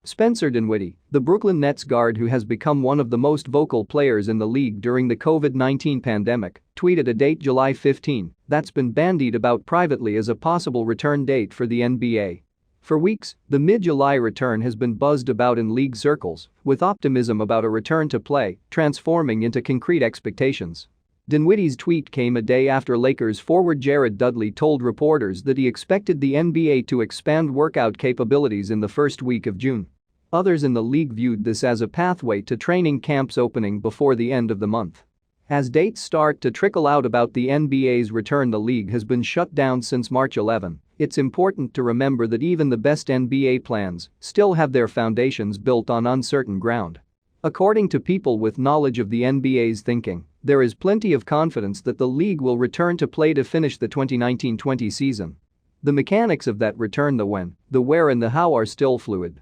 Spencer Dinwiddie, the Brooklyn Nets guard who has become one of the most vocal players in the league during the COVID-19 pandemic, tweeted a date July 15 that's been bandied about privately as a possible return date for the NBA. For weeks, the mid-July return has been buzzed about in league circles, with optimism about a return to play transforming into concrete expectations. Dinwiddie's tweet came a day after Lakers forward Jared Dudley told reporters that he expected the NBA to expand workout capabilities in the first week of June. Others in the league viewed this as a pathway to training camps opening before the end of the month. As dates start to trickle out about the NBA's return, the league has been shut down since March 11. It's important to remember that even the best NBA plans still have their foundations built on uncertain ground. According to people with knowledge of the NBA's thinking, there is plenty of confidence that the league will return to play to finish the 2019-20 season. The mechanics of that return, the when, the where and the how, are still fluid.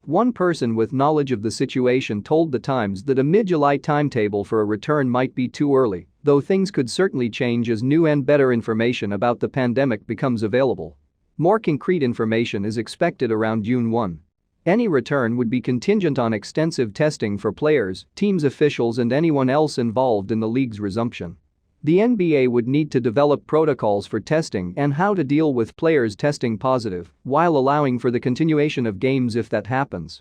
One person with knowledge of the situation told The Times that a mid-July timetable for a return might be too early, though things could certainly change as new and better information about the pandemic becomes available. More concrete information is expected around June 1. Any return would be contingent on extensive testing for players, teams officials and anyone else involved in the league's resumption. The NBA would need to develop protocols for testing and how to deal with players testing positive while allowing for the continuation of games if that happens.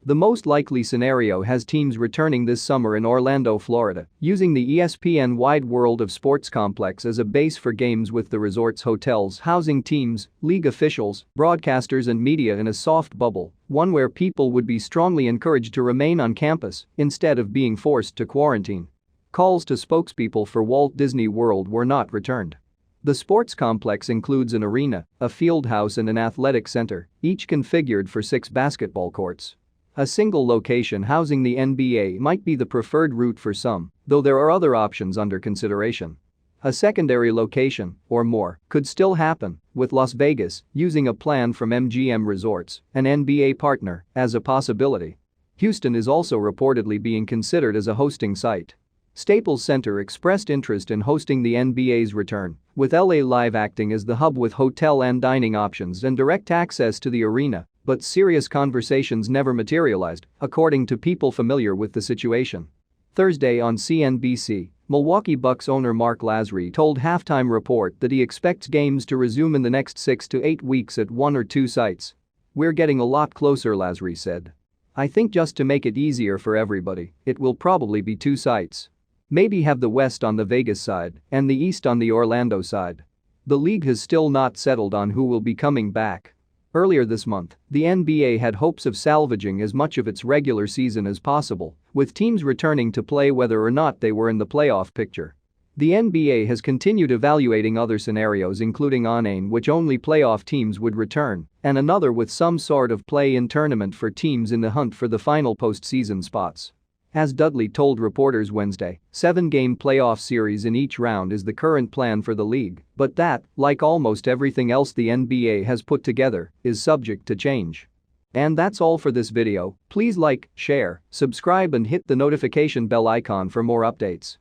The most likely scenario has teams returning this summer in Orlando, Florida, using the ESPN Wide World of Sports complex as a base for games, with the resort's hotels housing teams, league officials, broadcasters and media in a soft bubble, one where people would be strongly encouraged to remain on campus instead of being forced to quarantine. Calls to spokespeople for Walt Disney World were not returned. The sports complex includes an arena, a field house and an athletic center, each configured for 6 basketball courts. A single location housing the NBA might be the preferred route for some, though there are other options under consideration. A secondary location, or more, could still happen, with Las Vegas using a plan from MGM Resorts, an NBA partner, as a possibility. Houston is also reportedly being considered as a hosting site. Staples Center expressed interest in hosting the NBA's return, with LA Live acting as the hub with hotel and dining options and direct access to the arena, but serious conversations never materialized, according to people familiar with the situation. Thursday on CNBC, Milwaukee Bucks owner Mark Lasry told Halftime Report that he expects games to resume in the next 6 to 8 weeks at 1 or 2 sites. "We're getting a lot closer," Lasry said. "I think just to make it easier for everybody, it will probably be 2 sites. Maybe have the West on the Vegas side and the East on the Orlando side." The league has still not settled on who will be coming back. Earlier this month, the NBA had hopes of salvaging as much of its regular season as possible, with teams returning to play whether or not they were in the playoff picture. The NBA has continued evaluating other scenarios, including one in which only playoff teams would return and another with some sort of play-in tournament for teams in the hunt for the final postseason spots. As Dudley told reporters Wednesday, 7-game playoff series in each round is the current plan for the league, but that, like almost everything else the NBA has put together, is subject to change. And that's all for this video. Please like, share, subscribe and hit the notification bell icon for more updates.